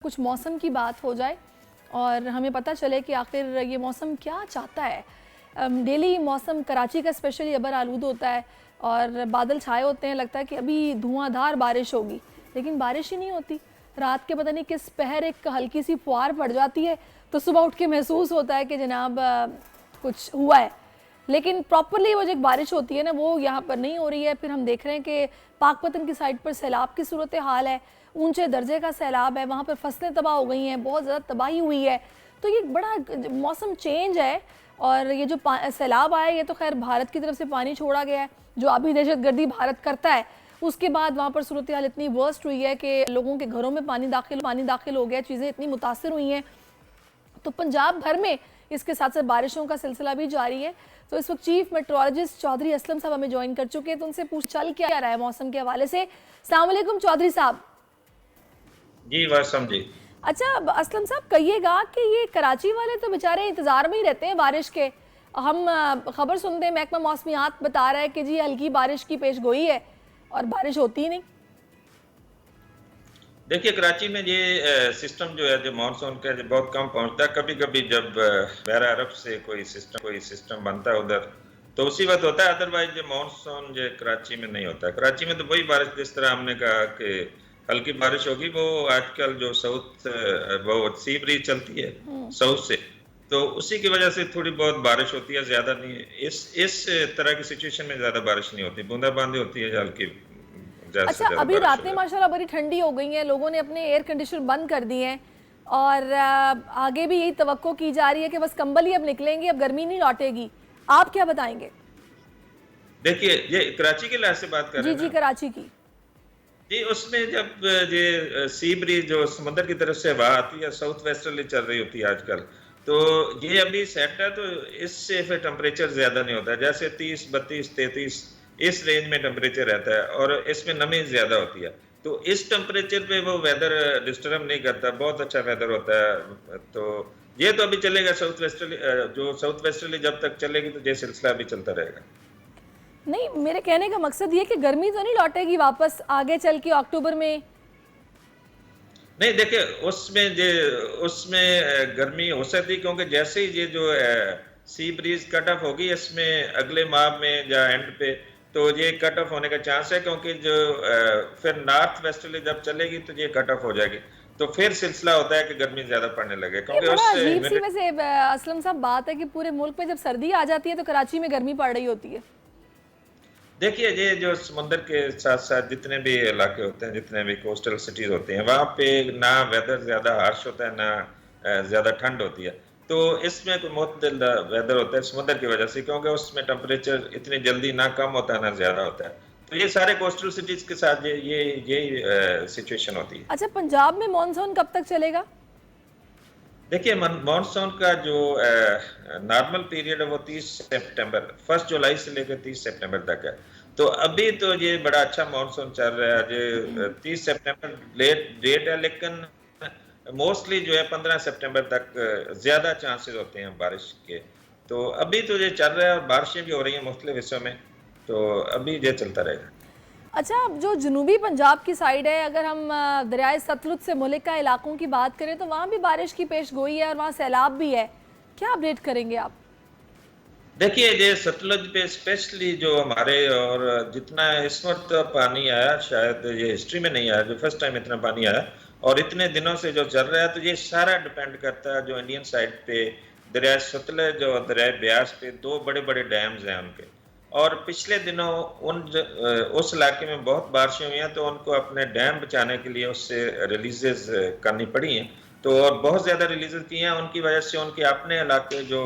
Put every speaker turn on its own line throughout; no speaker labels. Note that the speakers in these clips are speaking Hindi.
कुछ मौसम की बात हो जाए और हमें पता चले कि आखिर ये मौसम क्या चाहता है। डेली मौसम कराची का स्पेशली अबर आलूद होता है और बादल छाए होते हैं, लगता है कि अभी धुआंधार बारिश होगी, लेकिन बारिश ही नहीं होती। रात के पता नहीं किस पहर एक हल्की सी फुहार पड़ जाती है तो सुबह उठ के महसूस होता है कि जनाब कुछ हुआ है, लेकिन प्रॉपरली वो जो एक बारिश होती है ना, वो यहाँ पर नहीं हो रही है। फिर हम देख रहे हैं कि पाकपतन की साइड पर सैलाब की सूरत हाल है, ऊंचे दर्जे का सैलाब है, वहाँ पर फसलें तबाह हो गई हैं, बहुत ज़्यादा तबाही हुई है। तो ये बड़ा मौसम चेंज है और ये जो सैलाब आया, ये तो खैर भारत की तरफ से पानी छोड़ा गया है, जो अभी दहशतगर्दी भारत करता है उसके बाद वहाँ पर सूरत हाल इतनी वर्स्ट हुई है कि लोगों के घरों में पानी दाखिल हो गया, चीज़ें इतनी मुतासर हुई हैं। तो पंजाब भर में इसके साथ साथ बारिशों का सिलसिला भी जारी है। तो इस वक्त चीफ मेट्रोलॉजिस्ट चौधरी असलम साहब हमें ज्वाइन कर चुके हैं, तो उनसे पूछ चल क्या रहा है मौसम के हवाले से। अस्सलाम वालेकुम चौधरी साहब।
जी वासम जी।
अच्छा असलम साहब, कहिएगा कि ये कराची वाले तो बेचारे इंतज़ार में ही रहते हैं बारिश के। हम खबर सुनते हैं, महकमा मौसमियात बता रहा है कि जी हल्की बारिश की पेश गोई है और बारिश होती ही नहीं।
देखिए कराची में ये सिस्टम जो है, जो मानसून का जो बहुत कम पहुंचता है। कभी कभी जब बहरा अरब से कोई सिस्टम बनता है उधर, तो उसी वक्त होता है। अदरवाइज जो मानसून जो कराची में नहीं होता है। कराची में तो वही बारिश, जिस तरह हमने कहा कि हल्की बारिश होगी, वो आजकल जो साउथ वो सी ब्रीज चलती है साउथ से, तो उसी की वजह से थोड़ी बहुत बारिश होती है, ज्यादा नहीं है। इस तरह की सिचुएशन में ज्यादा बारिश नहीं होती, बूंदाबांदी होती है हल्की।
अच्छा, अभी रातें माशाल्लाह बड़ी ठंडी हो गई हैं, लोगों ने अपने एयर कंडीशनर बंद कर दिए हैं और आगे भी यही तवक्को की जा रही है कि बस कंबल ही अब निकलेंगे, अब गर्मी नहीं लौटेगी। आप क्या बताएंगे?
देखिए, ये कराची के लिहाज से बात कर रहे हैं
जी
ना?
कराची की।
जी, उसमें जब ये सी ब्रीज जो समुद्र की तरफ से हवा आती है, साउथ वेस्टर्ली चल रही होती है आजकल, तो ये अभी सेट है, तो इससे फिर टेम्परेचर ज्यादा नहीं होता है। जैसे 30, 32, 33 इस रेंज में टेम्परेचर रहता है और इसमें नमी ज्यादा होती है। तो इस टेम्परेचर पे वो वेदर डिस्टर्ब नहीं करता, बहुत अच्छा वेदर होता है। तो ये तो अभी चलेगा साउथ वेस्टर्ली, जो साउथ वेस्टर्ली जब तक चलेगी तो ये सिलसिला अभी चलता रहेगा।
नहीं, मेरे कहने का मकसद ये कि गर्मी तो नहीं लौटेगी वापस आगे चल के अक्टूबर में?
नहीं, देखिए उसमें गर्मी हो सकती, क्योंकि जैसे ही ये जो सी ब्रीज कट ऑफ होगी, इसमें अगले माह में या एंड पे तो ये कट ऑफ होने का चांस है, क्योंकि जो फिर नॉर्थ वेस्टर्ली जब चलेगी तो ये कट ऑफ हो जाएगी, तो फिर सिलसिला होता है कि गर्मी ज्यादा पड़ने लगे, क्योंकि
बड़ा
उस
अजीब सी वैसे असलम साहब बात है कि पूरे मुल्क में जब सर्दी आ जाती है तो कराची में गर्मी पड़ रही होती है।
देखिए, ये जो समुद्र के साथ साथ जितने भी इलाके होते हैं, जितने भी कोस्टल सिटीज होती हैं, वहाँ पे ना वेदर ज्यादा हार्श होता है, ना ज्यादा ठंड होती है। तो इसमें कोई मुतदल वेदर होता है समुद्र की वजह से, क्योंकि उसमें टेम्परेचर इतनी जल्दी ना कम होता है ना ज्यादा होता है। तो ये सारे कोस्टल सिटीज के साथ ये सिचुएशन होती है।
अच्छा, पंजाब में मानसून कब तक चलेगा?
देखिए, मानसून का जो नॉर्मल पीरियड है वो 30 सितंबर, 1 जुलाई से लेकर 30 सितंबर तक है। तो अभी तो ये बड़ा अच्छा मानसून चल रहा है। ये 30 सितंबर लेट डेट है, लेकिन मोस्टली जो है 15 सितंबर तक ज्यादा चांसेस होते हैं बारिश के। तो अभी तो ये चल रहा है और बारिशें भी हो रही हैं मुख्तलिफ हिस्सों में, तो अभी ये चलता रहेगा।
अच्छा, अब जो जनूबी पंजाब की साइड है, अगर हम दरियाए सतलुज से मुल्का इलाकों की बात करें तो वहाँ भी बारिश की पेश गोई है और वहाँ सैलाब भी है, क्या अपडेट करेंगे आप?
देखिए, ये सतलुज पे स्पेशली जो हमारे, और जितना इस वक्त पानी आया, शायद ये हिस्ट्री में नहीं आया, जो फर्स्ट टाइम इतना पानी आया और इतने दिनों से जो चल रहा है, तो ये सारा डिपेंड करता है जो इंडियन साइड पे दरिया सतलुज और दरिया ब्यास पे दो बड़े बड़े डैम्स हैं उनके। और पिछले दिनों उस इलाके में बहुत बारिशें हुई हैं, तो उनको अपने डैम बचाने के लिए उससे रिलीजेस करनी पड़ी हैं। तो और बहुत ज्यादा रिलीजेस की हैं, उनकी वजह से उनके अपने इलाके जो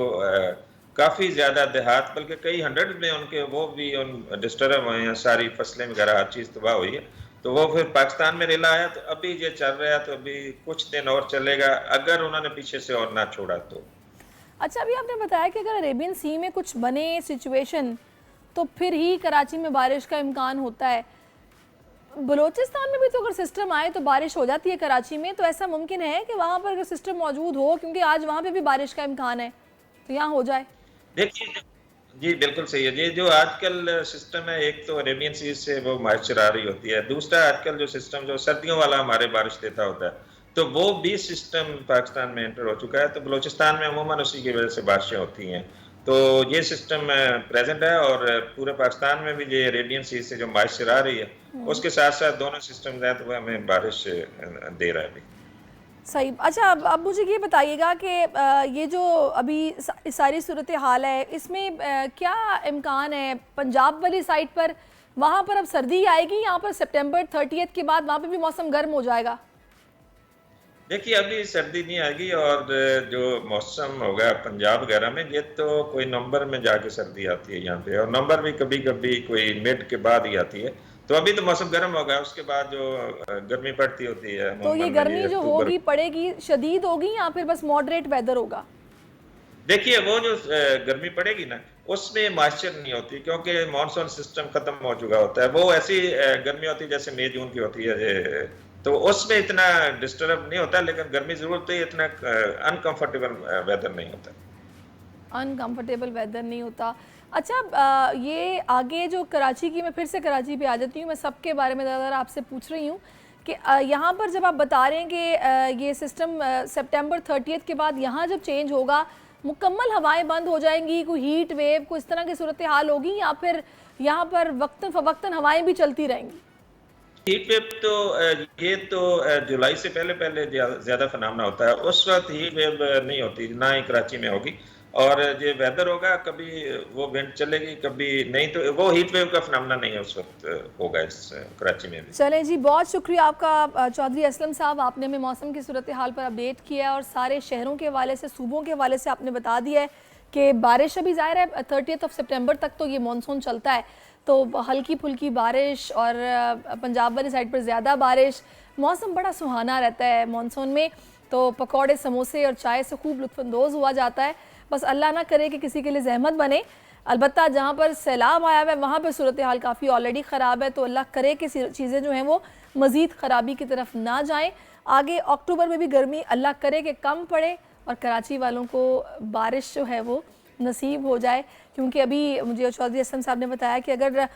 काफी ज्यादा देहात, बल्कि कई हंड्रेड में उनके वो भी डिस्टर्ब हुए हैं, सारी फसलें वगैरह हर चीज तबाह हुई है। तो वो फिर पाकिस्तान में रिला आया, तो अभी ये चल रहा है, तो अभी कुछ दिन और चलेगा अगर उन्होंने पीछे से और ना छोड़ा तो।
अच्छा, अभी आपने बताया कि अगर अरेबियन सी में कुछ बने सिचुएशन तो फिर ही कराची में बारिश का इम्कान होता है। बलूचिस्तान में भी तो अगर सिस्टम आए तो बारिश हो जाती है कराची में, तो ऐसा मुमकिन है कि वहाँ पर अगर सिस्टम मौजूद हो, क्योंकि आज वहाँ पे भी बारिश का इम्कान है, तो यहाँ हो जाए?
देखिए, जी बिल्कुल सही है। ये जो आजकल सिस्टम है, एक तो अरेबियन सी से वो मॉइस्चर आ रही होती है, दूसरा आजकल जो सिस्टम जो सर्दियों वाला हमारे बारिश देता होता है, तो वो भी सिस्टम पाकिस्तान में एंटर हो चुका है। तो बलूचिस्तान में अमूमन उसी की वजह से बारिशें होती हैं। तो ये सिस्टम प्रेजेंट है और पूरे पाकिस्तान में भी ये रेडियन सी से जो मॉइस्चर आ रही है, उसके साथ साथ दोनों सिस्टम हैं, तो वो हमें बारिश दे रहा है अभी।
सही। अच्छा, अब मुझे ये बताइएगा कि ये जो अभी सारी सूरत हाल है, इसमें क्या इम्कान है पंजाब वाली साइड पर, वहाँ पर अब सर्दी आएगी, यहाँ पर सितंबर 30 के बाद वहाँ पे भी मौसम गर्म हो जाएगा?
देखिए अभी सर्दी नहीं आएगी, और जो मौसम होगा पंजाब वगैरह में, ये तो कोई नवंबर में जाके सर्दी आती है यहाँ पे, और नवंबर भी कभी कभी कोई मिड के बाद ही आती है। तो अभी तो मौसम गर्म होगा, उसके बाद जो गर्मी पड़ती होती है
तो ये
अमूमन ये
गर्मी जो
अक्टूबर।
होगी पड़ेगी शदीद होगी या फिर बस मॉडरेट वेदर होगा?
देखिए वो जो गर्मी पड़ेगी ना, उसमें मॉइस्चर नहीं होती, क्योंकि मानसून सिस्टम खत्म हो चुका होता है। वो ऐसी गर्मी होती है जैसे मई जून की होती है तो उसमें इतना डिस्टर्ब नहीं होता, लेकिन गर्मी जरूर होती है, इतना अनकंफर्टेबल वेदर नहीं होता।
अनकंफर्टेबल वेदर नहीं होता। अच्छा, ये आगे जो कराची की, मैं फिर से कराची पे आ जाती हूँ, मैं सबके बारे में ज़्यादा आपसे पूछ रही हूँ कि यहाँ पर जब आप बता रहे हैं कि ये सिस्टम सितंबर 30 के बाद यहाँ जब चेंज होगा, मुकम्मल हवाएं बंद हो जाएंगी, कोई हीट वेव, कोई इस तरह की सूरत हाल होगी, या फिर यहाँ पर वक्तन फ़वक्तन हवाएं भी चलती रहेंगी?
हीट वेव तो ये तो जुलाई से पहले पहले ज्यादा फिनोमेना होता है, उस वक्त हीट वेव नहीं होती, ना ही कराची में होगी। और ये वेदर होगा, कभी वो विंड चलेगी कभी नहीं, तो वो हीट वेव का फिनोमेना नहीं है उस वक्त होगा इस कराची में भी।
चलें जी, बहुत शुक्रिया आपका चौधरी असलम साहब, आपने हमें मौसम की सूरत हाल पर अपडेट किया है और सारे शहरों के हवाले से, सूबों के हवाले से आपने बता दिया है कि बारिश अभी ज़ाहिर है 30 सितंबर तक तो ये मानसून चलता है, तो हल्की फुल्की बारिश और पंजाब वाली साइड पर ज़्यादा बारिश, मौसम बड़ा सुहाना रहता है मानसून में। तो पकौड़े, समोसे और चाय से खूब लुत्फ़अंदोज़ हुआ जाता है। बस अल्लाह ना करे कि किसी के लिए जहमत बने। अलबत्ता जहाँ पर सैलाब आया हुआ है वहाँ पर सूरत हाल काफ़ी ऑलरेडी ख़राब है, तो अल्लाह करे कि चीज़ें जो हैं वो मज़ीद ख़राबी की तरफ ना जाएँ। आगे अक्टूबर में भी गर्मी अल्लाह करे कि कम पड़े और कराची वालों को बारिश जो है वो नसीब हो जाए, क्योंकि अभी मुझे चौधरी असलम साहब ने बताया कि अगर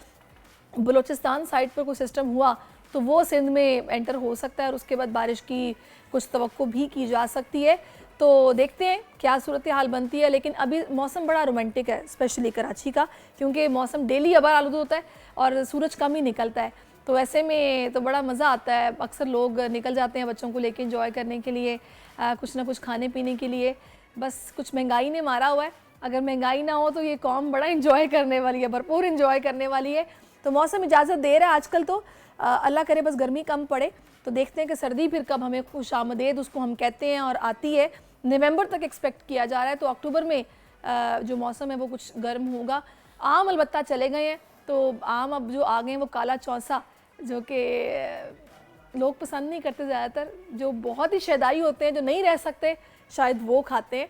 बलूचिस्तान साइड पर कोई सिस्टम हुआ तो वो सिंध में एंटर हो सकता है और उसके बाद बारिश की कुछ तवक्को भी की जा सकती है। तो देखते हैं क्या सूरत हाल बनती है, लेकिन अभी मौसम बड़ा रोमांटिक है, स्पेशली कराची का, क्योंकि मौसम डेली अबर आलूद होता है और सूरज कम ही निकलता है। तो ऐसे में तो बड़ा मज़ा आता है, अक्सर लोग निकल जाते हैं बच्चों को लेके एंजॉय करने के लिए, कुछ ना कुछ खाने पीने के लिए। बस कुछ महंगाई ने मारा हुआ है, अगर महंगाई ना हो तो ये कौम बड़ा इंजॉय करने वाली है, भरपूर इंजॉय करने वाली है। तो मौसम इजाज़त दे रहा है आजकल, तो अल्लाह करे बस गर्मी कम पड़े। तो देखते हैं कि सर्दी फिर कब हमें खुश आमदेद उसको हम कहते हैं और आती है। नवंबर तक एक्सपेक्ट किया जा रहा है, तो अक्टूबर में जो मौसम है वो कुछ गर्म होगा। आम अलबत्ता चले गए हैं, तो आम अब जो आ गए हैं वो काला चौसा, जो कि लोग पसंद नहीं करते ज़्यादातर, जो बहुत ही शहदाई होते हैं, जो नहीं रह सकते, शायद वो खाते हैं।